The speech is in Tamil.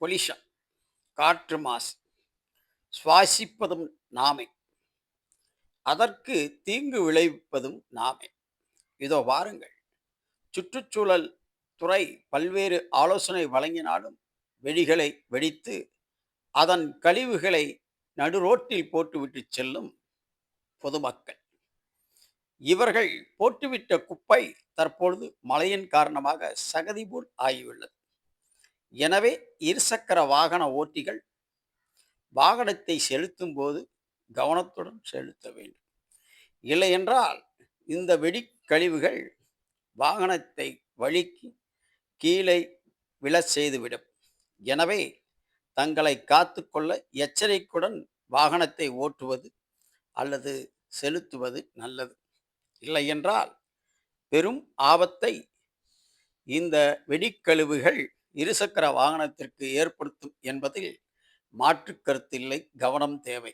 பொல்யூஷன், காற்று மாசு. சுவாசிப்பதும் நாமே, அதற்கு தீங்கு விளைவிப்பதும் நாமே. இதோ வாருங்கள், சுற்றுச்சூழல் துறை பல்வேறு ஆலோசனை வழங்கினாலும் வெடிகளை வெடித்து அதன் கழிவுகளை நடுரோட்டில் போட்டுவிட்டு செல்லும் பொதுமக்கள். இவர்கள் போட்டுவிட்ட குப்பை தற்பொழுது மழையின் காரணமாக சகதி போல் ஆகியுள்ளது. எனவே இருசக்கர வாகன ஓட்டிகள் வாகனத்தை செலுத்தும் போது கவனத்துடன் செலுத்த வேண்டும். இல்லையென்றால் இந்த வெடிக்கழிவுகள் வாகனத்தை வழுக்கி கீழே விழச் செய்துவிடும். எனவே தங்களை காத்துக்கொள்ள எச்சரிக்கையுடன் வாகனத்தை ஓட்டுவது அல்லது செலுத்துவது நல்லது. இல்லையென்றால் பெரும் ஆபத்தை இந்த வெடிக்கழிவுகள் இருசக்கர வாகனத்திற்கு ஏற்படுத்தும் என்பதில் மாற்று கருத்தில்லை. கவனம் தேவை.